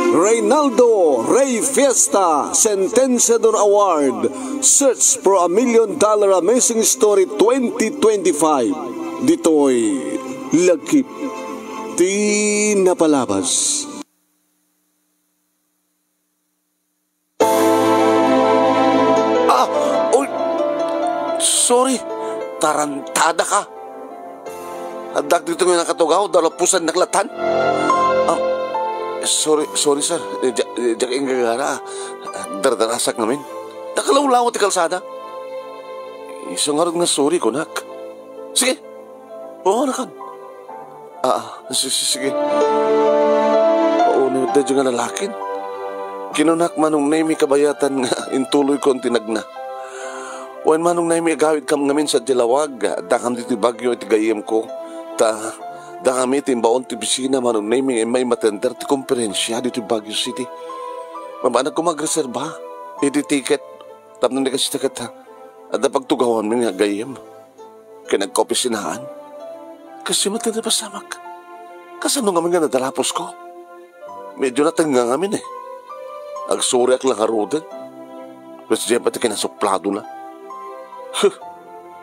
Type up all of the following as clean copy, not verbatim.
Reynaldo Rey Fiesta Sentenciador Award Search for a $1 Million Amazing Story 2025. Dito'y Lagkip Di Napalabas. Sorry, tarantada ka. Adak dito nga nakatugaw, dalapusan naklatan. Sorry sir, diyak yung gagara. Dardarasak namin. Nakalawlaw ti kalsada. Isang harap nga sorry ko, nak. Sige, oo na kan. Sige. Paunod na dyan nga lalakin. Kinunak manong naimi kabayatan nga intuloy ko ang tinagna. Wan manong naimi agawid kam ngamin sa Dilawag. Dakam dito bagyo iti gayem ko. Dakam iti imbaon ti bisina manong naimi may matender ti komperensya dito Baguio City. Mabanag ko magreserba. Iti ticket. Tapos na kasi ticket ha. At napagtugawan mo nga gayem. Kaya nagkopisinahan. Kasi matanda pa samak. Kasano nga nga nadalapos ko. Medyo natanga ngamin eh. Agsuri ak lang harudan. Kasi diyan pati kinasuplado na.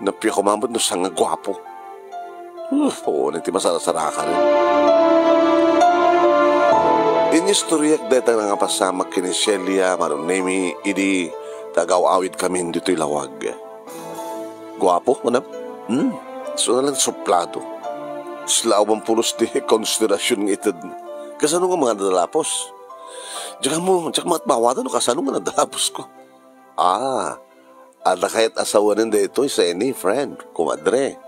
Napiya ko mamad no sanga gwapo. Oo, nanti masarasarakan. Inistoryak deta nga pasamak kini Celia manong nemi idi tagaw-awid kami dito ilawag. Gwapo, manap? So na lang suplado. Slawang pulos di konsiderasyon ng itad. Kasano nga mga nadalapos? Diyan mo matbawatan no kasano nga nadalapos ko? Ada kahit asawa nanda ito sa any friend, kumadre.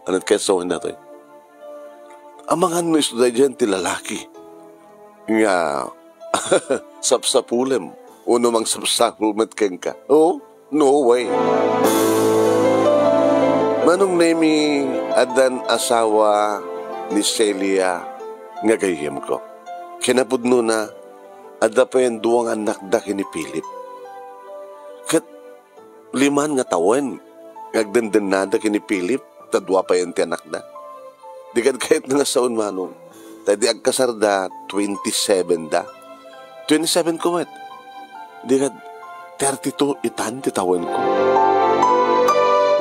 Anong kahit asawa na ito? Ang mga estudyante lalaki. Nga, sapsapulem. Uno mang sapsapulmet keng ka. Oh, no way. Manong nemi adan asawa ni Celia nga gayem ko. Kinapudno na, ada pa yung duwang anak da ni Philip. Liman nga taon, ngagdandan na da kini Philip, tadwa pa yan ti anak na. Di kahit nga saon manong, tadi agkasar da 27 da. 27 ko mat. Di 32 itan ti taon ko.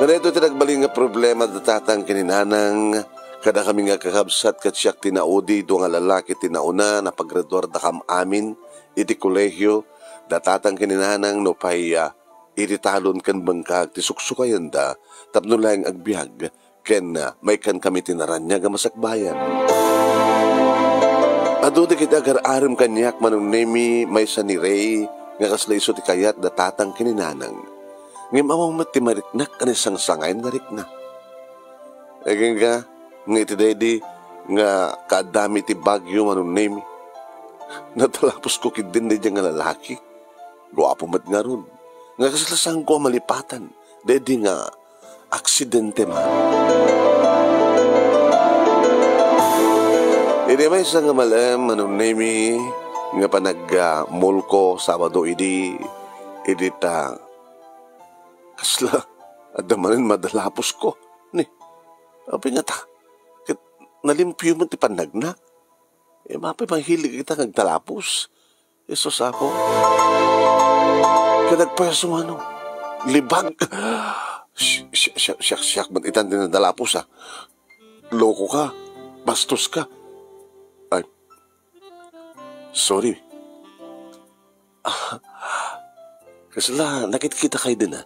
Ganito tinagbaling nga problema da tatang kininanang, kada kami nga kakabsat kat siyak tinaudi, do nga lalaki tinauna, na paggraduar da kam amin, iti kolehyo, da tatang kininanang no paya, iritalon kan bangkag ti suksukayan da tapno lang agbiag ken may kan kami tinaranya nga masakbayan. Adu di kita agar-aram kanyak manong nemi may sa ni Ray nga kaslayso ti kayat da tatang kininanang. Ngim amang mati mariknak kanisang sangayin nga rikna. Egin nga iti dedi nga kadami ti Baguio manong nemi. Natalapos ko kidin na dyan nga lalaki. Guwapo mat nga ron. Nga kaslasang ko malipatan, dedi nga aksidente man. Idi may isang nga malam, anong nemi, nga panag-mall ko, Sabado idi ta, kasla, adamanin madalapos ko. Ni, api nga ta, nalimpyo mo ti panagnak. Mapay mahilig kita nagtalapos. Isos ako. Kadagpaso ano, libag. Siyak ba't itan din nadalapos ha? Loko ka, bastos ka. Ay, sorry. Kasala, nakikita kayo din ha?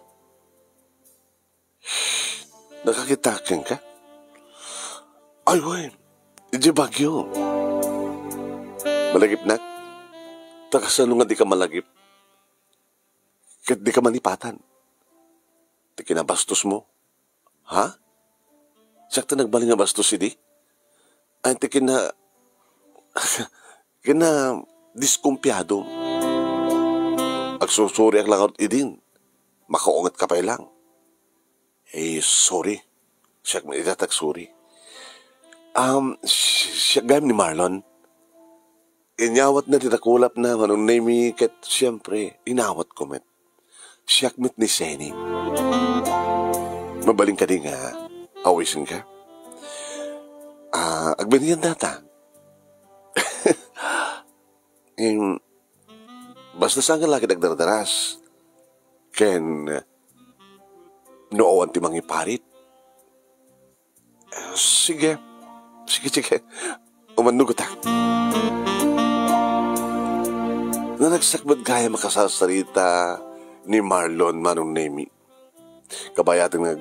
Nakakitakin ka? Ay, wen, di Baguio. Malagip na? Takasano nga di ka malagip? Kahit di ka malipatan. Di kinabastos mo. Ha? Sakta nagbaling nga bastos hindi? Ay, di diskumpiyado. Agsusuri ang langaw idin. Makaungat ka pa lang. Sorry. Siya itatak sorry. Siya gayam ni Marlon. Inyawat na titakulap na manong nemi ket siyempre inawat ko met. Siyakmit ni Seni. Mabaling ka din nga, awisin ka. Agbinihan data. Basta saan nga lagi nagdaradaras. Ken, nooan ti mangiparit. Sige. Umanugot ako. Na nagsakbad kaya makasasarita ni Marlon manong Nemi. Kabayatan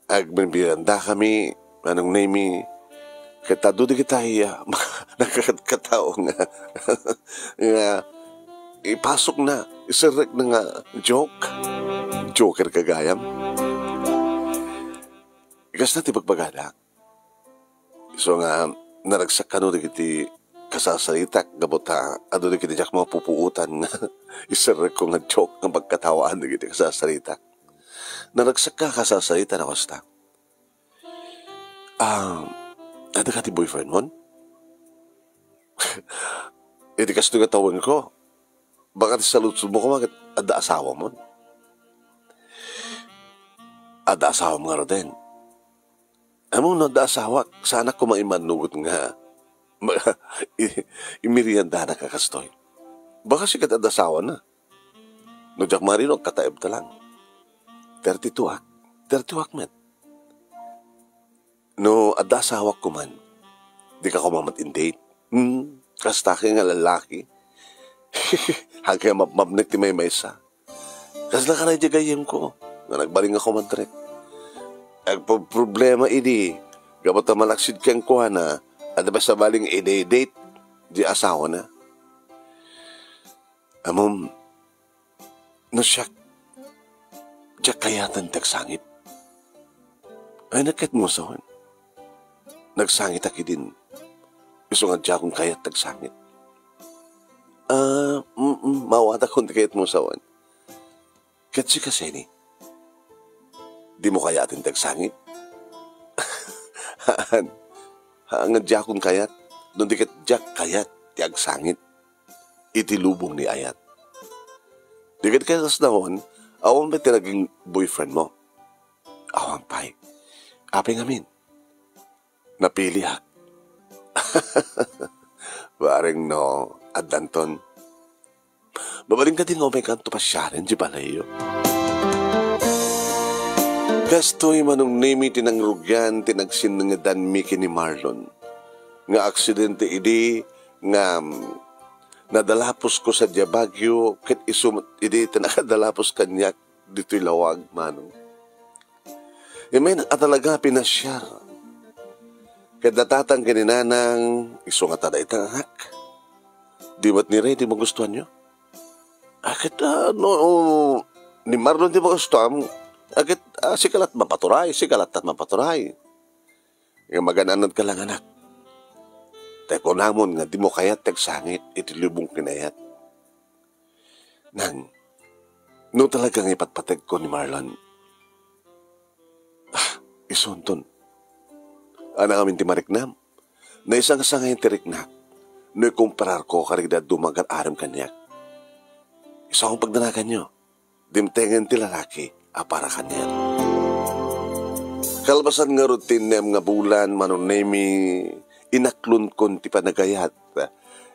agbinbiranda kami manong Nemi. Katado di kita nakakatao nga ipasok na isirek na nga joker kagayam. Ikas na ti pagpagada. So nga naragsak ka no di kiti kasasalitak gabota ado di kiti jak mga pupuutan nga isirek ko nga joke nga pagkatawaan di kiti kasasalitak. Naragsak ka kasasalita na kosta. Ada ka ti boyfriend mo? Iti kas nga tawag ko. Baka ti salutsud mo ko magit ada asawa mo. Ada asawa mo nga rin. Among no ada asawa, sana ko maimanugot nga imirianda na kakastoy. Baka sikat ada asawa na. No jak marino kataib ta lang. 32 met. No, ada asawak ko man. Di ka ko mamat-indate. Kastaki nga lalaki. Hanggang mapmapnik ti may maysa. Kas na ka na jagayem ko. Nga nagbaling ako mantrek. Ang problema idi. Gabot na malaksid kang kuha na. Ada ba sa baling i-date? Di asawa na. Amom. No siya. Diyak kayatan tagsangit. Ay nakit mo sawan. Nagsangit aki din. Gusto nga dyan kung kaya't nagsangit. Mawata kung kayat mo sawan. Katsi kasi ni. Di mo kayatin tagsangit. Nga dyan kung kayat. Doon di kat dyan kayat tiagsangit. Itilubong ni ayat. Di kat kayas nahon, awan ba tinaging boyfriend mo? Awan pa'y. Api ngamin. Napili ha. Waring no, adanton. Babaling ka din may kanto pa siya rin, di balayo. Gastoy manong Nemi tinangrugyan, tinagsin nga danmi ni Marlon. Nga aksidente idi, nga nadalapos ko sa Diabagyo, kit isumot idi, tinakadalapos kanyak, dito'y lawag manong. May nakatalaga pinasyar. Kadatatang kaninanang iso nga taday tangak. Di ba't ni Ray, di magustuhan nyo? Akit, ni Marlon di magustuhan. Akit, sikalat mapaturay. Yung magananad ka lang anak. Teko namon nga di mo kayat tagsangit, itilubong kinayat. Nang, no talagang ipatpatag ko ni Marlon. Isunton. Anak kami ti mariknam. Na isang sangay tiriknak. No ikumparar ko karigdad dumagar aram kanyak. Isa akong pagdanakan nyo. Dimtengan ti lalaki. Para kanyak. Kalbasan nga rutin niyam nga bulan manong Nemi. Inaklon kon ti panagayat.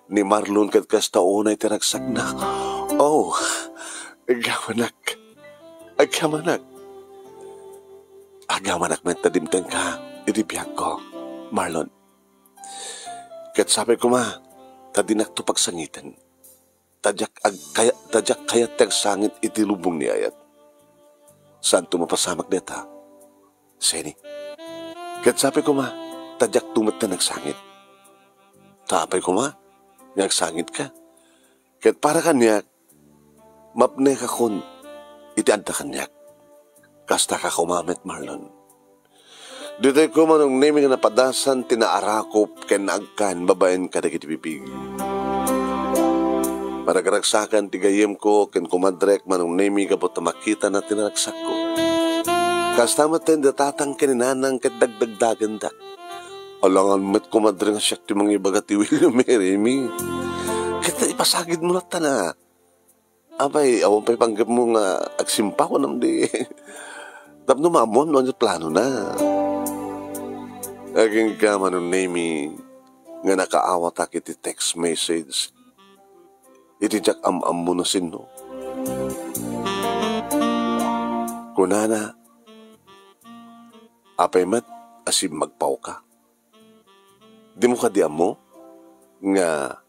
Ni Marlon kat kastaunay tiragsak na. Oh. Agamanak. Agamanak man tadimtang ka. Idibiyag ko, Marlon. Kat sabi ko tadinak to pagsangitan. Tadyak kaya tagsangit itilubong ni ayat. Saan tumapasamak deta? Seni. Kat sabi ko tadyak tumat na nagsangit. Tapay ko nagsangit ka. Kat para kanyak, mapne ka kun, itianda kanyak. Kasta ka kumamit, Marlon. Dito ko manong Nemi nga napadasan, tinaarakop, kenagkan, babaen ka na kitipipig. Paragaragsakan, tigayem ko, ken kumadrek, manong Nemi kapot na makita na tinaragsak ko. Kastamat tayo datatang kininanang ket dagdagdagan da. Alangan met kumadre nga siya ti mga ibagati William Remy. Kita ipasagid mo na na. Abay, awan pa'y panggap mo nga agsimpa ko nam di. Tapno mamon, ano plano na. Aging ka manong name nga nakaawat ak iti text message. Iti jak am mo na sino. Kunana, apay mat asim magpaw ka. Di mo kadiam mo nga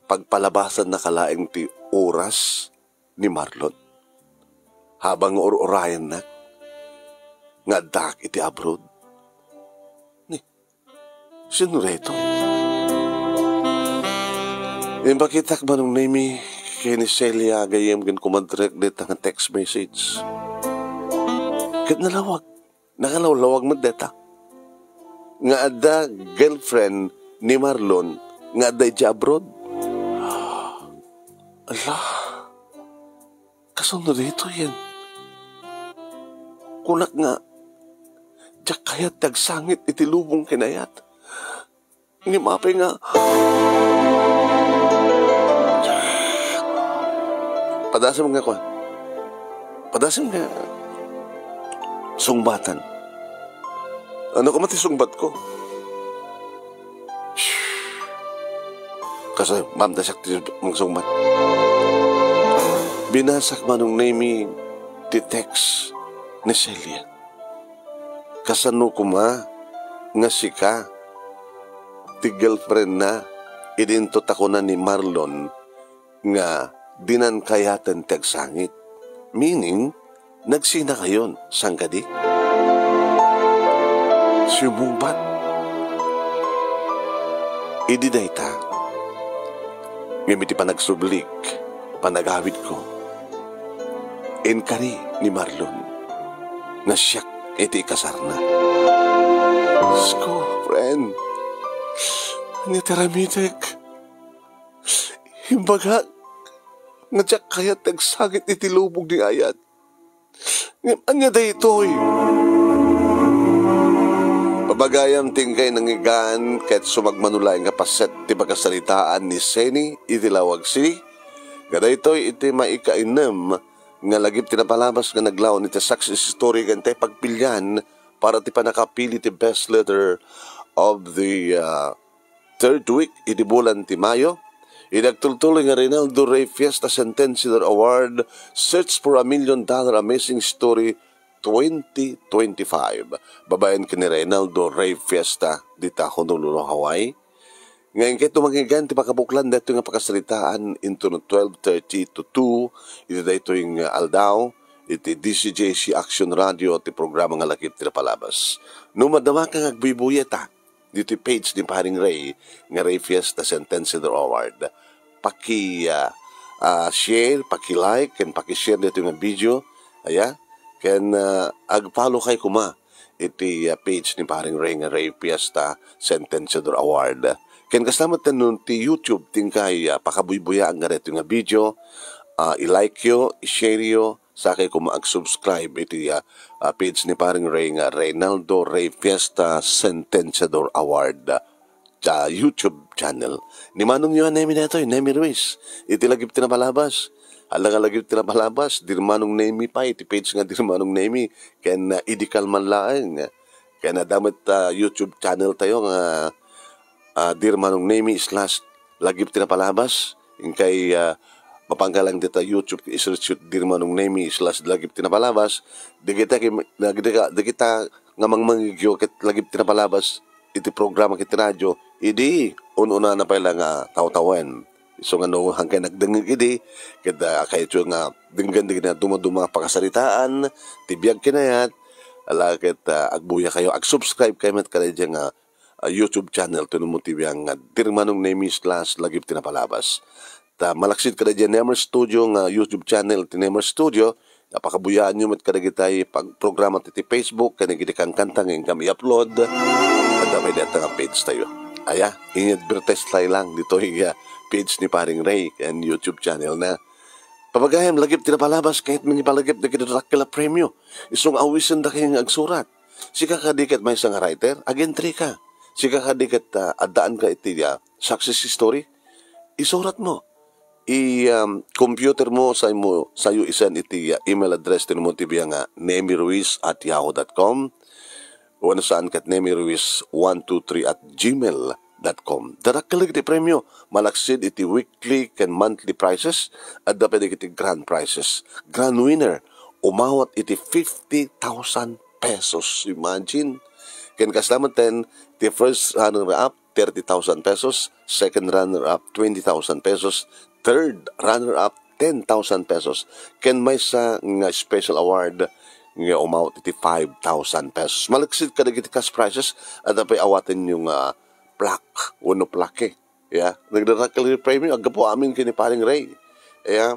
pagpalabasan na kalaeng ti oras ni Marlon. Habang or-orayan na nga dak iti abroad. Ni, sino reto? Yung bakitak ba nung name kay ni Celia gayem gan kumadrek deta nga text message. Kat nalawag, nakalawlawag mo deta. Nga ada girlfriend ni Marlon nga ada iti abroad. Ala, kasunod ito yan. Kunak nga, diyak kayat tagsangit iti lubong kinayat. Ngimapay nga, padasam nga ko. Padasam nga, sungbatan. Ano ka mati sungbat ko? Kasi, ma'am, dasak ti mong sungbat. Binasak manong name ti text ni Celia. Kasano kuma nga sika ti girlfriend na idintot ako na ni Marlon nga dinan kayatan tagsangit. Meaning, nagsina kayon. Sangkadi? Sumumbat. Ididay ta. Ngimiti pa nagsublik, panagawid ko. Enkari ni Marlon, na siyak iti kasarna. Sko, friend, ni teramitek, himbaga, nga siyak kaya tagsagit iti lubog ni ayat. Anya da ito'y. Pabagayam tingkay nangigaan kahit sumagmanulay nga paset ti pagkasalitaan ni Seni itilawag si gada ito'y iti maikainem nga lagip tinapalabas nga naglaon iti success story gantay pagpilyan para ti panakapili ti best letter of the third week iti bulan ti Mayo. Idagtultuloy nga Reynaldo Rey Fiesta Sentenciador Award Search for $1 Million Amazing Story 2025. Babayan ka ni Reynaldo Rey Fiesta dita Honolulu, Hawaii. Ngayon kayo tumagigan ti pakabuklan dito nga pakasalitaan into no 12:30 to 2. Ito dito yung Aldao. Iti DCJC Action Radio ti programa nga lakip ti napalabas. Numadama ka nga agbibuyeta dito page ni Paring Ray nga Ray Fiesta Sentenciador Award. Share, paki-like, and paki-share dito nga video. Aya, ken ag-follow kay kuma iti page ni Paring Ray nga Ray Fiesta Sentenciador Award. Ken kasama nun ti YouTube tingkay pakabuybuya ang nga rito nga video. I-like yo, i-share yo, sakay kuma ag-subscribe iti page ni Paring Ray nga Reynaldo Rey Fiesta Sentenciador Award sa YouTube channel. Ni manong nyo nemi na ito, Nemi Ruiz. Iti lagip tinapalabas. Alang lagip tinapalabas, dirmanong nemi pa, iti page nga dirmanong nemi. Kaya idikal man laeng. Kaya nadamit YouTube channel tayo nga dirmanong nemi / lagip tinapalabas. Yung kay mapanggalang dito YouTube isearch dirmanong nemi / lagip tinapalabas. Di kita nga mangmangigyo ket lagip tinapalabas iti programa kiti radyo, idi una na pala nga taw-tawen. So nga no hanggang nagdengig idi, kada kayo nga dinggan-dinggan na dumaduma pakasalitaan, tibiyag kinayat, ala ket agbuya kayo, ag-subscribe kayo met kada nga YouTube channel to mo tibiyang dirmanong nemi / lagip tinapalabas. Ta malaksit kada dyan Nemer Studio nga YouTube channel ti Nemer Studio. Napakabuyaan nyo met kada gitay pag-programa ti Facebook kanigiti kang kantang yung kami upload at damay data nga page tayo. Aya, in-advertise tayo lang dito yung page ni Paring Ray and YouTube channel na pabagayam lagip tinapalabas kahit manipalagip na kinatrakila premyo. Isong awisan da kayong agsurat. Sika kadikat may isang writer, agentry ka. Sika kadikat adaan ka iti success story, isurat mo. I-computer mo sa'yo isan iti email address tinumutibya nga nemiruiz@yahoo.com. o ano saan kat Nemi Ruiz 123 at gmail.com. Darakalig iti premyo, malaksid iti weekly and monthly prices at dapat iti grand prizes. Grand winner, umawat iti 50,000 pesos. Imagine. Ken kaslamatan, the first runner-up, 30,000 pesos. Second runner-up, 20,000 pesos. Third runner-up, 10,000 pesos. Ken may sa nga special award nga umawat iti 5,000 pesos. Malaksid ka iti cash prizes at napay awatin yung plaque, uno plaque. Yeah? Nagdarakal yung premium, aga po amin kini paring Ray. Yeah?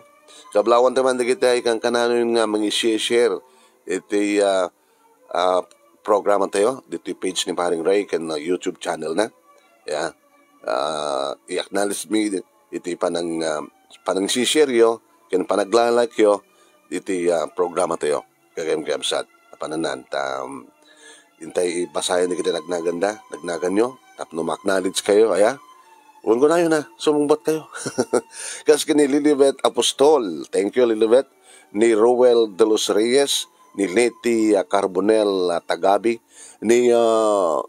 Kablawan naman na kita ikang kanano yung mga-share iti programa tayo, dito yung page ni paring Ray kan YouTube channel na. Yeah? I-acknowledge me iti panang share yo, kan panaglalike yo, iti programa tayo. Kagayam sad pananan intay basayan ni kita nagnagan nyo tapno ma-acknowledge kayo huwag ko na yun sumumbat kayo. Kasi ni Lilibet Apostol, thank you Lilibet, ni Roel de los Reyes, ni Leti Carbonel Tagabi, ni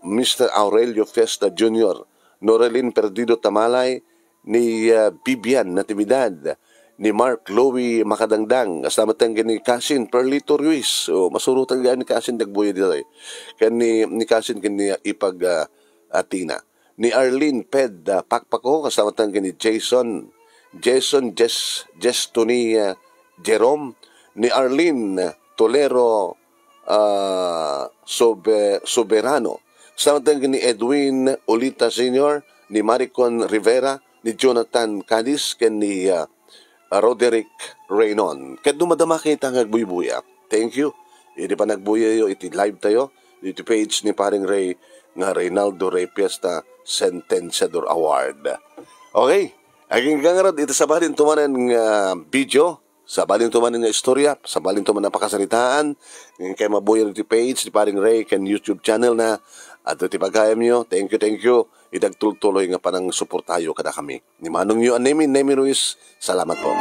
Mr. Aurelio Festa Jr., Norelin Perdido Tamalay, ni Bibian Natividad, ni Mark Louie Makadangdang, aslamat ang ni Kasin Perlito Ruiz, masurutan gan ni Kasin dagbuya dito kan ni Kasin kani ipag Atina, ni Arlene Ped Pakpako, aslamat ang ni Jason Tony Jerome, ni Arlene Tolero Soberano, aslamat ang ni Edwin Olita Sr., ni Maricon Rivera, ni Jonathan Cadiz, ken ni Roderick Reynon. Kaya dumadama kita nga nagbuy-buya. Thank you. Hindi pa nagbuya yo, iti live tayo. Iti page ni paring Ray nga Reynaldo Ray Fiesta Sentenciador Award. Okay. Aging gangarad, ito sa balin tumanan nga video, sa balin tumanan nga istorya, sa balin tumanan nga pakasalitaan, kaya mabuya iti page ni paring Ray kan YouTube channel na at iti pagkayam nyo. Thank you. Idagtuloy nga panang suportayo kada kami. Ni Manong nyo, Nemi Ruiz, salamat po.